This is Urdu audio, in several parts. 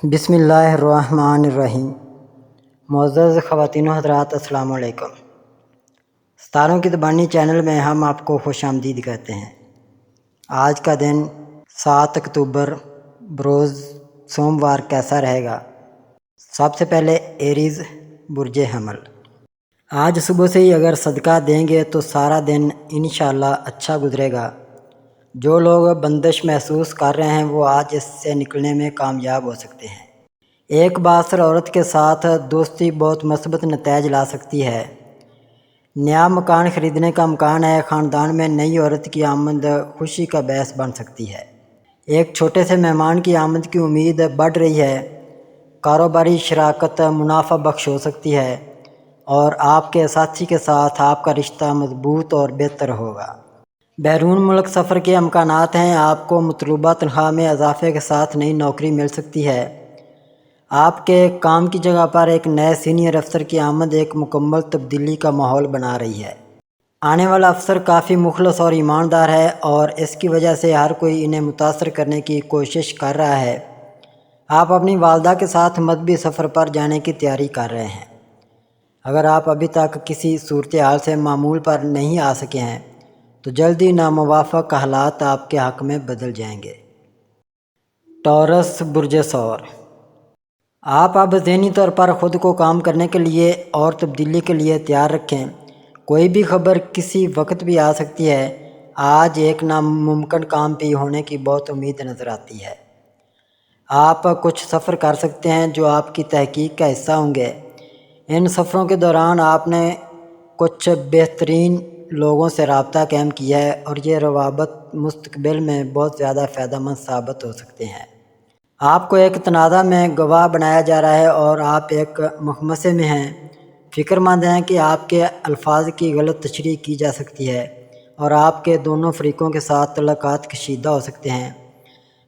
بسم اللہ الرحمن الرحیم۔ معزز خواتین و حضرات، السلام علیکم۔ ستاروں کی زبانی چینل میں ہم آپ کو خوش آمدید کہتے ہیں۔ آج کا دن 7 اکتوبر بروز سوموار کیسا رہے گا؟ سب سے پہلے ایریز برج حمل، آج صبح سے ہی اگر صدقہ دیں گے تو سارا دن انشاءاللہ اچھا گزرے گا۔ جو لوگ بندش محسوس کر رہے ہیں وہ آج اس سے نکلنے میں کامیاب ہو سکتے ہیں۔ ایک بااثر عورت کے ساتھ دوستی بہت مثبت نتائج لا سکتی ہے۔ نیا مکان خریدنے کا امکان ہے۔ خاندان میں نئی عورت کی آمد خوشی کا باعث بن سکتی ہے۔ ایک چھوٹے سے مہمان کی آمد کی امید بڑھ رہی ہے۔ کاروباری شراکت منافع بخش ہو سکتی ہے اور آپ کے ساتھی کے ساتھ آپ کا رشتہ مضبوط اور بہتر ہوگا۔ بیرون ملک سفر کے امکانات ہیں۔ آپ کو مطلوبہ تنخواہ میں اضافے کے ساتھ نئی نوکری مل سکتی ہے۔ آپ کے کام کی جگہ پر ایک نئے سینئر افسر کی آمد ایک مکمل تبدیلی کا ماحول بنا رہی ہے۔ آنے والا افسر کافی مخلص اور ایماندار ہے اور اس کی وجہ سے ہر کوئی انہیں متاثر کرنے کی کوشش کر رہا ہے۔ آپ اپنی والدہ کے ساتھ مذہبی سفر پر جانے کی تیاری کر رہے ہیں۔ اگر آپ ابھی تک کسی صورتحال سے معمول پر نہیں آ سکے ہیں تو جلدی ناموافق حالات آپ کے حق میں بدل جائیں گے۔ ٹورس برج ثور، آپ اب ذہنی طور پر خود کو کام کرنے کے لیے اور تبدیلی کے لیے تیار رکھیں۔ کوئی بھی خبر کسی وقت بھی آ سکتی ہے۔ آج ایک ناممکن کام بھی ہونے کی بہت امید نظر آتی ہے۔ آپ کچھ سفر کر سکتے ہیں جو آپ کی تحقیق کا حصہ ہوں گے۔ ان سفروں کے دوران آپ نے کچھ بہترین لوگوں سے رابطہ قائم کیا ہے اور یہ روابط مستقبل میں بہت زیادہ فائدہ مند ثابت ہو سکتے ہیں۔ آپ کو ایک تنازع میں گواہ بنایا جا رہا ہے اور آپ ایک مخمصے میں ہیں۔ فکر مند ہیں کہ آپ کے الفاظ کی غلط تشریح کی جا سکتی ہے اور آپ کے دونوں فریقوں کے ساتھ تعلقات کشیدہ ہو سکتے ہیں۔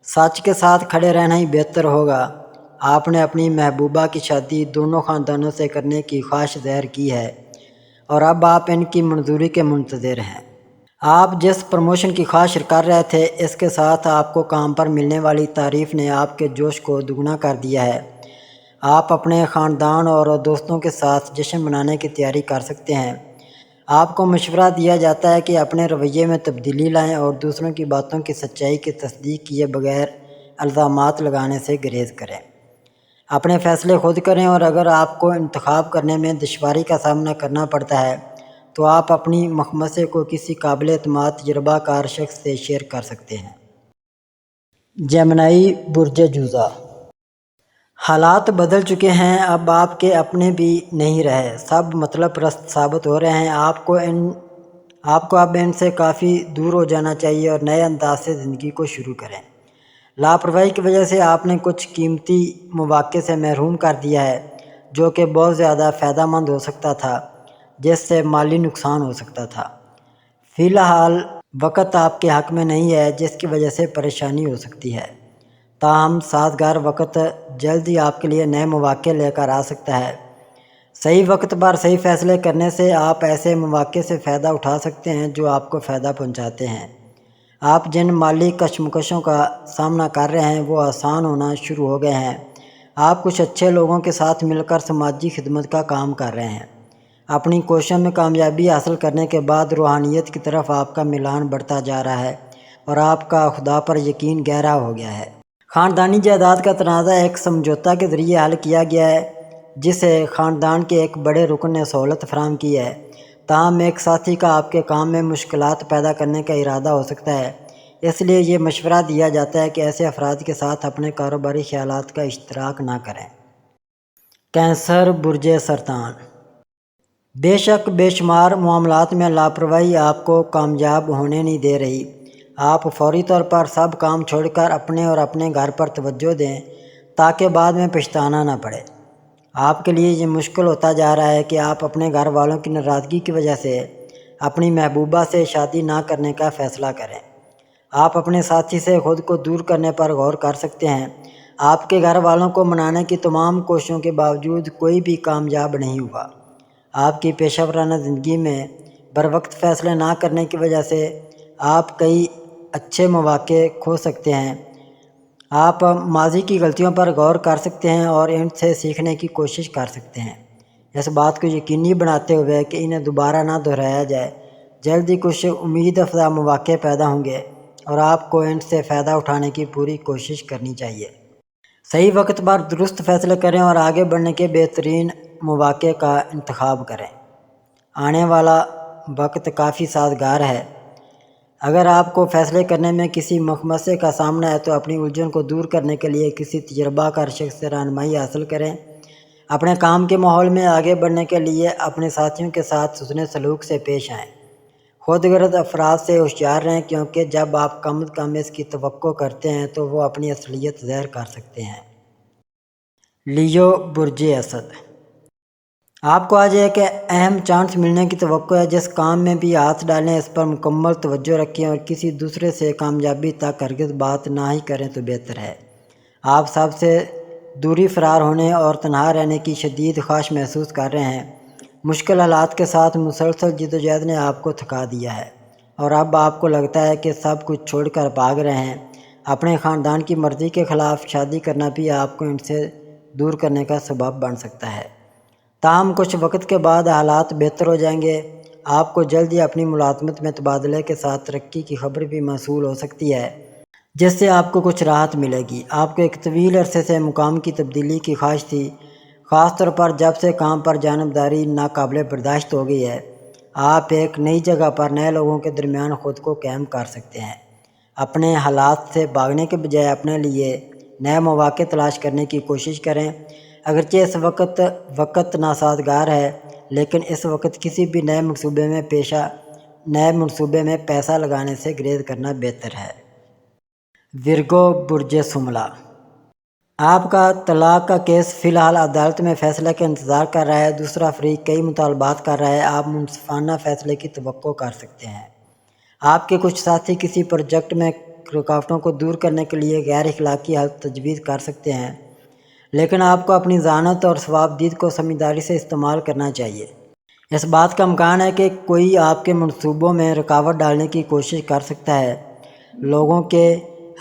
سچ کے ساتھ کھڑے رہنا ہی بہتر ہوگا۔ آپ نے اپنی محبوبہ کی شادی دونوں خاندانوں سے کرنے کی خواہش ظاہر کی ہے اور اب آپ ان کی منظوری کے منتظر ہیں۔ آپ جس پروموشن کی خواہش کر رہے تھے اس کے ساتھ آپ کو کام پر ملنے والی تعریف نے آپ کے جوش کو دگنا کر دیا ہے۔ آپ اپنے خاندان اور دوستوں کے ساتھ جشن منانے کی تیاری کر سکتے ہیں۔ آپ کو مشورہ دیا جاتا ہے کہ اپنے رویے میں تبدیلی لائیں اور دوسروں کی باتوں کی سچائی کی تصدیق کیے بغیر الزامات لگانے سے گریز کریں۔ اپنے فیصلے خود کریں اور اگر آپ کو انتخاب کرنے میں دشواری کا سامنا کرنا پڑتا ہے تو آپ اپنی مخمصے کو کسی قابل اعتماد تجربہ کار شخص سے شیئر کر سکتے ہیں۔ جیمنائی برج جوزا، حالات بدل چکے ہیں۔ اب آپ کے اپنے بھی نہیں رہے، سب مطلب پرست ثابت ہو رہے ہیں۔ آپ کو اب ان سے کافی دور ہو جانا چاہیے اور نئے انداز سے زندگی کو شروع کریں۔ لاپرواہی کی وجہ سے آپ نے کچھ قیمتی مواقع سے محروم کر دیا ہے جو کہ بہت زیادہ فائدہ مند ہو سکتا تھا، جس سے مالی نقصان ہو سکتا تھا۔ فی الحال وقت آپ کے حق میں نہیں ہے جس کی وجہ سے پریشانی ہو سکتی ہے، تاہم سازگار وقت جلد ہی آپ کے لیے نئے مواقع لے کر آ سکتا ہے۔ صحیح وقت پر صحیح فیصلے کرنے سے آپ ایسے مواقع سے فائدہ اٹھا سکتے ہیں جو آپ کو فائدہ پہنچاتے ہیں۔ آپ جن مالی کشمکشوں کا سامنا کر رہے ہیں وہ آسان ہونا شروع ہو گئے ہیں۔ آپ کچھ اچھے لوگوں کے ساتھ مل کر سماجی خدمت کا کام کر رہے ہیں۔ اپنی کوششوں میں کامیابی حاصل کرنے کے بعد روحانیت کی طرف آپ کا میلان بڑھتا جا رہا ہے اور آپ کا خدا پر یقین گہرا ہو گیا ہے۔ خاندانی جائیداد کا تنازع ایک سمجھوتہ کے ذریعے حل کیا گیا ہے جسے خاندان کے ایک بڑے رکن نے سہولت فراہم کی ہے، تاہم ایک ساتھی کا آپ کے کام میں مشکلات پیدا کرنے کا ارادہ ہو سکتا ہے۔ اس لیے یہ مشورہ دیا جاتا ہے کہ ایسے افراد کے ساتھ اپنے کاروباری خیالات کا اشتراک نہ کریں۔ کینسر برج سرطان، بے شک بے شمار معاملات میں لاپرواہی آپ کو کامیاب ہونے نہیں دے رہی۔ آپ فوری طور پر سب کام چھوڑ کر اپنے اور اپنے گھر پر توجہ دیں تاکہ بعد میں پچھتانا نہ پڑے۔ آپ کے لیے یہ مشکل ہوتا جا رہا ہے کہ آپ اپنے گھر والوں کی ناراضگی کی وجہ سے اپنی محبوبہ سے شادی نہ کرنے کا فیصلہ کریں۔ آپ اپنے ساتھی سے خود کو دور کرنے پر غور کر سکتے ہیں۔ آپ کے گھر والوں کو منانے کی تمام کوششوں کے باوجود کوئی بھی کامیاب نہیں ہوا۔ آپ کی پیشہ ورانہ زندگی میں بروقت فیصلے نہ کرنے کی وجہ سے آپ کئی اچھے مواقع کھو سکتے ہیں۔ آپ ماضی کی غلطیوں پر غور کر سکتے ہیں اور ان سے سیکھنے کی کوشش کر سکتے ہیں، اس بات کو یقینی بناتے ہوئے کہ انہیں دوبارہ نہ دہرایا جائے۔ جلد ہی کچھ امید افزا مواقع پیدا ہوں گے اور آپ کو ان سے فائدہ اٹھانے کی پوری کوشش کرنی چاہیے۔ صحیح وقت پر درست فیصلے کریں اور آگے بڑھنے کے بہترین مواقع کا انتخاب کریں۔ آنے والا وقت کافی سازگار ہے۔ اگر آپ کو فیصلے کرنے میں کسی مخمصے کا سامنا ہے تو اپنی الجھن کو دور کرنے کے لیے کسی تجربہ کار شخص سے رہنمائی حاصل کریں۔ اپنے کام کے ماحول میں آگے بڑھنے کے لیے اپنے ساتھیوں کے ساتھ حسن سلوک سے پیش آئیں۔ خود غرض افراد سے ہوشیار رہیں، کیونکہ جب آپ کم از کم اس کی توقع کرتے ہیں تو وہ اپنی اصلیت ظاہر کر سکتے ہیں۔ لیو برج اسد، آپ کو آج ایک اہم چانس ملنے کی توقع ہے۔ جس کام میں بھی ہاتھ ڈالیں اس پر مکمل توجہ رکھیں اور کسی دوسرے سے کامیابی تک ہرگز بات نہ ہی کریں تو بہتر ہے۔ آپ سب سے دوری فرار ہونے اور تنہا رہنے کی شدید خواہش محسوس کر رہے ہیں۔ مشکل حالات کے ساتھ مسلسل جدوجہد نے آپ کو تھکا دیا ہے اور اب آپ کو لگتا ہے کہ سب کچھ چھوڑ کر بھاگ رہے ہیں۔ اپنے خاندان کی مرضی کے خلاف شادی کرنا بھی آپ کو ان سے دور کرنے کا سبب بن سکتا ہے۔ تاہم کچھ وقت کے بعد حالات بہتر ہو جائیں گے۔ آپ کو جلد ہی اپنی ملازمت میں تبادلے کے ساتھ ترقی کی خبر بھی موصول ہو سکتی ہے، جس سے آپ کو کچھ راحت ملے گی۔ آپ کو ایک طویل عرصے سے مقام کی تبدیلی کی خواہش تھی، خاص طور پر جب سے کام پر جانبداری ناقابل برداشت ہو گئی ہے۔ آپ ایک نئی جگہ پر نئے لوگوں کے درمیان خود کو قائم کر سکتے ہیں۔ اپنے حالات سے بھاگنے کے بجائے اپنے لیے نئے مواقع تلاش کرنے کی کوشش کریں۔ اگرچہ اس وقت ناسازگار ہے، لیکن اس وقت کسی بھی نئے منصوبے میں پیسہ لگانے سے گریز کرنا بہتر ہے۔ ورگو برج شملہ، آپ کا طلاق کا کیس فی الحال عدالت میں فیصلے کا انتظار کر رہا ہے۔ دوسرا فریق کئی مطالبات کر رہا ہے۔ آپ منصفانہ فیصلے کی توقع کر سکتے ہیں۔ آپ کے کچھ ساتھی کسی پروجیکٹ میں رکاوٹوں کو دور کرنے کے لیے غیر اخلاقی حل تجویز کر سکتے ہیں، لیکن آپ کو اپنی ذہانت اور ثوابدید کو سمجھداری سے استعمال کرنا چاہیے۔ اس بات کا امکان ہے کہ کوئی آپ کے منصوبوں میں رکاوٹ ڈالنے کی کوشش کر سکتا ہے۔ لوگوں کے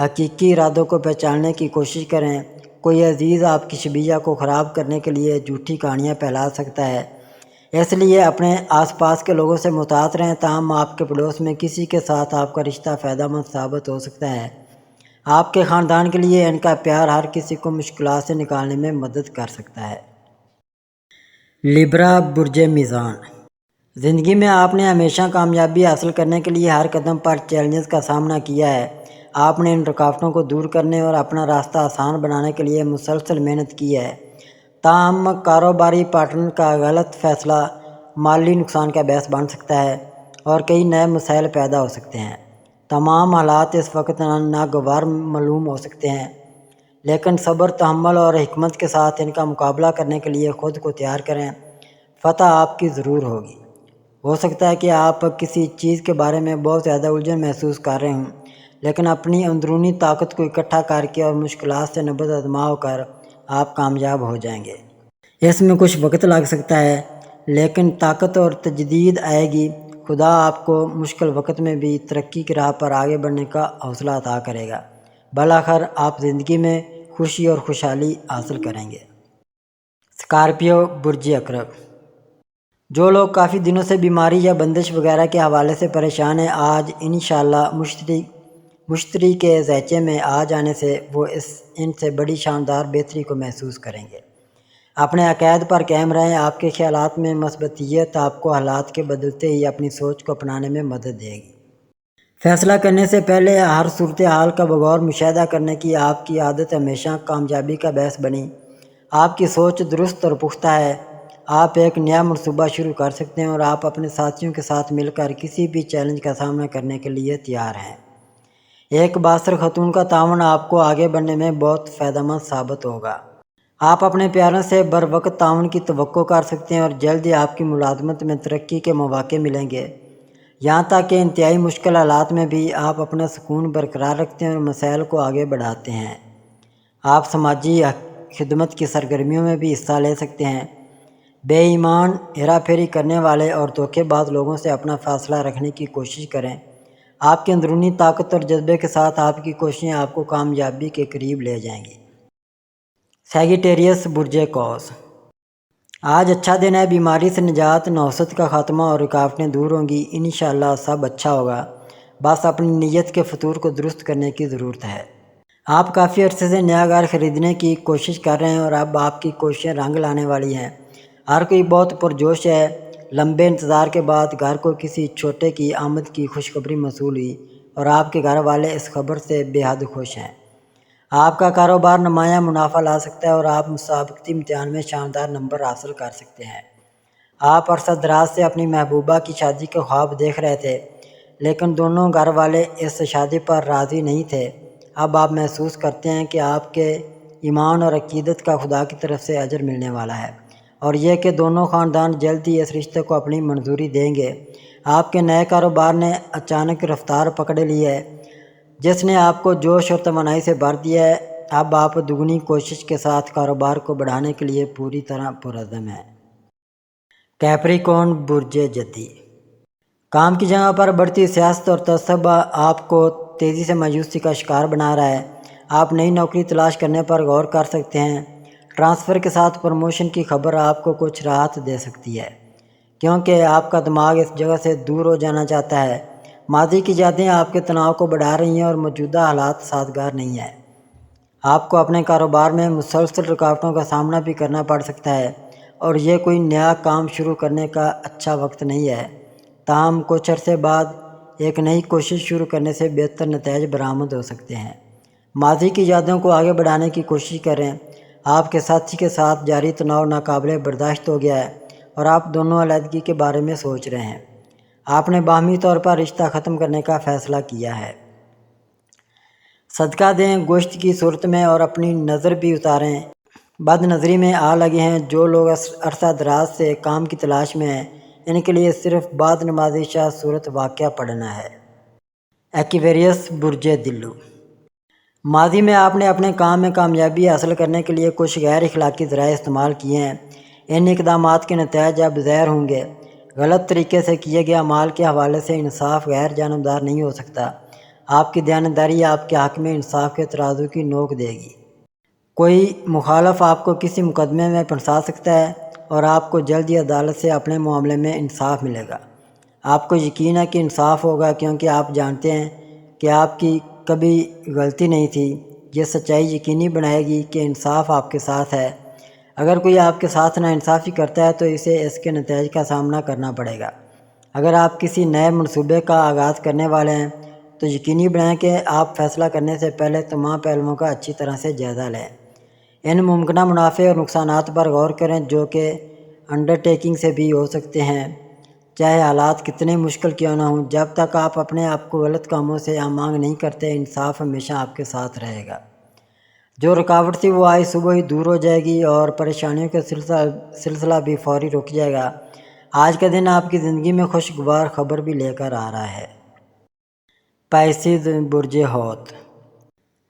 حقیقی ارادوں کو پہچاننے کی کوشش کریں۔ کوئی عزیز آپ کی شبیہ کو خراب کرنے کے لیے جھوٹی کہانیاں پھیلا سکتا ہے، اس لیے اپنے آس پاس کے لوگوں سے محتاط رہیں۔ تاہم آپ کے پڑوس میں کسی کے ساتھ آپ کا رشتہ فائدہ مند ثابت ہو سکتا ہے۔ آپ کے خاندان کے لیے ان کا پیار ہر کسی کو مشکلات سے نکالنے میں مدد کر سکتا ہے۔ لیبرا برج میزان، زندگی میں آپ نے ہمیشہ کامیابی حاصل کرنے کے لیے ہر قدم پر چیلنجز کا سامنا کیا ہے۔ آپ نے ان رکاوٹوں کو دور کرنے اور اپنا راستہ آسان بنانے کے لیے مسلسل محنت کی ہے۔ تاہم کاروباری پارٹنر کا غلط فیصلہ مالی نقصان کا باعث بن سکتا ہے اور کئی نئے مسائل پیدا ہو سکتے ہیں۔ تمام حالات اس وقت ناگوار معلوم ہو سکتے ہیں، لیکن صبر، تحمل اور حکمت کے ساتھ ان کا مقابلہ کرنے کے لیے خود کو تیار کریں۔ فتح آپ کی ضرور ہوگی۔ ہو سکتا ہے کہ آپ کسی چیز کے بارے میں بہت زیادہ الجھن محسوس کر رہے ہوں، لیکن اپنی اندرونی طاقت کو اکٹھا کر کے اور مشکلات سے نبرد آزما ہو کر آپ کامیاب ہو جائیں گے۔ اس میں کچھ وقت لگ سکتا ہے، لیکن طاقت اور تجدید آئے گی۔ خدا آپ کو مشکل وقت میں بھی ترقی کی راہ پر آگے بڑھنے کا حوصلہ عطا کرے گا۔ بالآخر آپ زندگی میں خوشی اور خوشحالی حاصل کریں گے۔ اسکارپیو برج عقرب، جو لوگ کافی دنوں سے بیماری یا بندش وغیرہ کے حوالے سے پریشان ہیں، آج انشاءاللہ مشتری کے ذائچے میں آ جانے سے وہ ان سے بڑی شاندار بہتری کو محسوس کریں گے۔ اپنے عقائد پر قائم رہیں۔ آپ کے خیالات میں مثبتیت آپ کو حالات کے بدلتے ہی اپنی سوچ کو اپنانے میں مدد دے گی۔ فیصلہ کرنے سے پہلے ہر صورتحال کا بغور مشاہدہ کرنے کی آپ کی عادت ہمیشہ کامیابی کا باعث بنی۔ آپ کی سوچ درست اور پختہ ہے۔ آپ ایک نیا منصوبہ شروع کر سکتے ہیں اور آپ اپنے ساتھیوں کے ساتھ مل کر کسی بھی چیلنج کا سامنا کرنے کے لیے تیار ہیں۔ ایک بااثر خاتون کا تعاون آپ کو آگے بڑھنے میں بہت فائدہ مند ثابت ہوگا۔ آپ اپنے پیاروں سے بروقت تعاون کی توقع کر سکتے ہیں اور جلد ہی آپ کی ملازمت میں ترقی کے مواقع ملیں گے۔ یہاں تک کہ انتہائی مشکل حالات میں بھی آپ اپنا سکون برقرار رکھتے ہیں اور مسائل کو آگے بڑھاتے ہیں۔ آپ سماجی خدمت کی سرگرمیوں میں بھی حصہ لے سکتے ہیں۔ بے ایمان، ہیرا پھیری کرنے والے اور دھوکے باز لوگوں سے اپنا فاصلہ رکھنے کی کوشش کریں۔ آپ کے اندرونی طاقت اور جذبے کے ساتھ آپ کی کوششیں آپ کو کامیابی کے قریب لے جائیں گی۔ سیگیٹیریس برج قوس، آج اچھا دن ہے، بیماری سے نجات، نحوست کا خاتمہ اور رکاوٹیں دور ہوں گی، انشاءاللہ سب اچھا ہوگا، بس اپنی نیت کے فطور کو درست کرنے کی ضرورت ہے۔ آپ کافی عرصے سے نیا گھر خریدنے کی کوشش کر رہے ہیں اور اب آپ کی کوششیں رنگ لانے والی ہیں۔ ہر کوئی بہت پرجوش ہے، لمبے انتظار کے بعد گھر کو کسی چھوٹے کی آمد کی خوشخبری موصول ہوئی اور آپ کے گھر والے اس خبر سے بے حد خوش ہیں۔ آپ کا کاروبار نمایاں منافع لا سکتا ہے اور آپ مسابقتی امتحان میں شاندار نمبر حاصل کر سکتے ہیں۔ آپ عرصہ دراز سے اپنی محبوبہ کی شادی کے خواب دیکھ رہے تھے، لیکن دونوں گھر والے اس شادی پر راضی نہیں تھے۔ اب آپ محسوس کرتے ہیں کہ آپ کے ایمان اور عقیدت کا خدا کی طرف سے اجر ملنے والا ہے، اور یہ کہ دونوں خاندان جلد ہی اس رشتے کو اپنی منظوری دیں گے۔ آپ کے نئے کاروبار نے اچانک رفتار پکڑ لی ہے، جس نے آپ کو جوش اور توانائی سے بھر دیا ہے۔ اب آپ دگنی کوشش کے ساتھ کاروبار کو بڑھانے کے لیے پوری طرح پرعزم ہیں۔ کیپریکون برج جدی، کام کی جگہ پر بڑھتی سیاست اور تعصب آپ کو تیزی سے مایوسی کا شکار بنا رہا ہے۔ آپ نئی نوکری تلاش کرنے پر غور کر سکتے ہیں۔ ٹرانسفر کے ساتھ پروموشن کی خبر آپ کو کچھ راحت دے سکتی ہے، کیونکہ آپ کا دماغ اس جگہ سے دور ہو جانا چاہتا ہے۔ ماضی کی یادیں آپ کے تناؤ کو بڑھا رہی ہیں اور موجودہ حالات سازگار نہیں ہیں۔ آپ کو اپنے کاروبار میں مسلسل رکاوٹوں کا سامنا بھی کرنا پڑ سکتا ہے اور یہ کوئی نیا کام شروع کرنے کا اچھا وقت نہیں ہے۔ تاہم کچھ عرصے بعد ایک نئی کوشش شروع کرنے سے بہتر نتائج برآمد ہو سکتے ہیں۔ ماضی کی یادوں کو آگے بڑھانے کی کوشش کریں۔ آپ کے ساتھی کے ساتھ جاری تناؤ ناقابل برداشت ہو گیا ہے اور آپ دونوں علیحدگی کے بارے میں سوچ رہے ہیں۔ آپ نے باہمی طور پر رشتہ ختم کرنے کا فیصلہ کیا ہے۔ صدقہ دیں گوشت کی صورت میں اور اپنی نظر بھی اتاریں۔ بد نظری میں آ لگے ہیں۔ جو لوگ عرصہ دراز سے کام کی تلاش میں ہیں، ان کے لیے صرف بعد نماز عشاء صورت واقعہ پڑھنا ہے۔ ایکویریس برج دلو، ماضی میں آپ نے اپنے کام میں کامیابی حاصل کرنے کے لیے کچھ غیر اخلاقی ذرائع استعمال کیے ہیں۔ ان اقدامات کے نتائج اب ظاہر ہوں گے۔ غلط طریقے سے کیے گئے اعمال کے حوالے سے انصاف غیر جانبدار نہیں ہو سکتا۔ آپ کی دیانتداری آپ کے حق میں انصاف کے ترازو کی نوک دے گی۔ کوئی مخالف آپ کو کسی مقدمے میں پھنسا سکتا ہے اور آپ کو جلد ہی عدالت سے اپنے معاملے میں انصاف ملے گا۔ آپ کو یقین ہے کہ انصاف ہوگا، کیونکہ آپ جانتے ہیں کہ آپ کی کبھی غلطی نہیں تھی۔ یہ سچائی یقینی بنائے گی کہ انصاف آپ کے ساتھ ہے۔ اگر کوئی آپ کے ساتھ ناانصافی کرتا ہے تو اسے اس کے نتائج کا سامنا کرنا پڑے گا۔ اگر آپ کسی نئے منصوبے کا آغاز کرنے والے ہیں تو یقینی بنائیں کہ آپ فیصلہ کرنے سے پہلے تمام پہلوؤں کا اچھی طرح سے جائزہ لیں۔ ان ممکنہ منافع اور نقصانات پر غور کریں جو کہ انڈرٹیکنگ سے بھی ہو سکتے ہیں، چاہے حالات کتنے مشکل کیوں نہ ہوں۔ جب تک آپ اپنے آپ کو غلط کاموں سے آمادہ نہیں کرتے، انصاف ہمیشہ آپ کے ساتھ رہے گا۔ جو رکاوٹ تھی وہ آج صبح ہی دور ہو جائے گی اور پریشانیوں کا سلسلہ بھی فوری رک جائے گا۔ آج کا دن آپ کی زندگی میں خوشگوار خبر بھی لے کر آ رہا ہے۔ پائسیز برج حوت،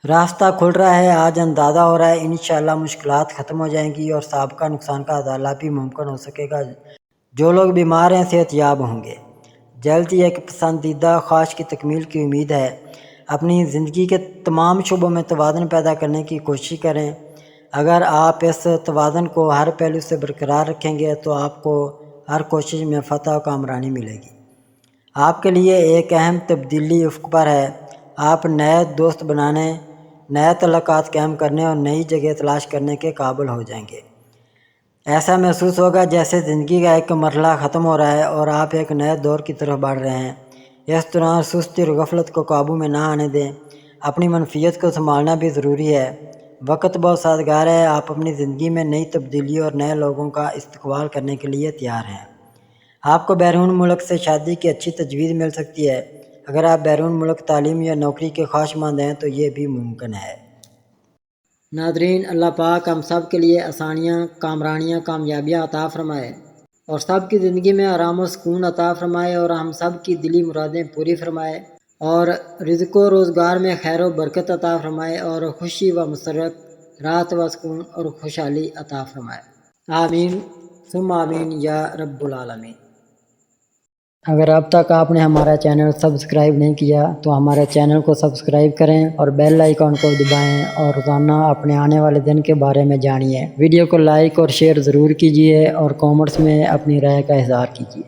راستہ کھل رہا ہے، آج اندازہ ہو رہا ہے انشاءاللہ مشکلات ختم ہو جائیں گی اور سابقہ نقصان کا ازالہ بھی ممکن ہو سکے گا۔ جو لوگ بیمار ہیں صحت یاب ہوں گے۔ جلد ہی ایک پسندیدہ خواہش کی تکمیل کی امید ہے۔ اپنی زندگی کے تمام شعبوں میں توازن پیدا کرنے کی کوشش کریں۔ اگر آپ اس توازن کو ہر پہلو سے برقرار رکھیں گے تو آپ کو ہر کوشش میں فتح و کامرانی ملے گی۔ آپ کے لیے ایک اہم تبدیلی افق پر ہے۔ آپ نئے دوست بنانے، نئے تعلقات قائم کرنے اور نئی جگہ تلاش کرنے کے قابل ہو جائیں گے۔ ایسا محسوس ہوگا جیسے زندگی کا ایک مرحلہ ختم ہو رہا ہے اور آپ ایک نئے دور کی طرف بڑھ رہے ہیں۔ اس دوران سستی اور غفلت کو قابو میں نہ آنے دیں۔ اپنی منفیت کو سنبھالنا بھی ضروری ہے۔ وقت بہت سازگار ہے۔ آپ اپنی زندگی میں نئی تبدیلی اور نئے لوگوں کا استقبال کرنے کے لیے تیار ہیں۔ آپ کو بیرون ملک سے شادی کی اچھی تجویز مل سکتی ہے۔ اگر آپ بیرون ملک تعلیم یا نوکری کے خواہشمند ہیں تو یہ بھی ممکن ہے۔ ناظرین، اللہ پاک ہم سب کے لیے آسانیاں، کامرانیاں، کامیابیاں عطا فرمائے اور سب کی زندگی میں آرام و سکون عطا فرمائے اور ہم سب کی دلی مرادیں پوری فرمائے اور رزق و روزگار میں خیر و برکت عطا فرمائے اور خوشی و مسرت، راحت و سکون اور خوشحالی عطا فرمائے۔ آمین ثم آمین یا رب العالمین۔ اگر اب تک آپ نے ہمارا چینل سبسکرائب نہیں کیا تو ہمارے چینل کو سبسکرائب کریں اور بیل آئیکن کو دبائیں اور روزانہ اپنے آنے والے دن کے بارے میں جانیے۔ ویڈیو کو لائک اور شیئر ضرور کیجیے اور کامنٹس میں اپنی رائے کا اظہار کیجیے۔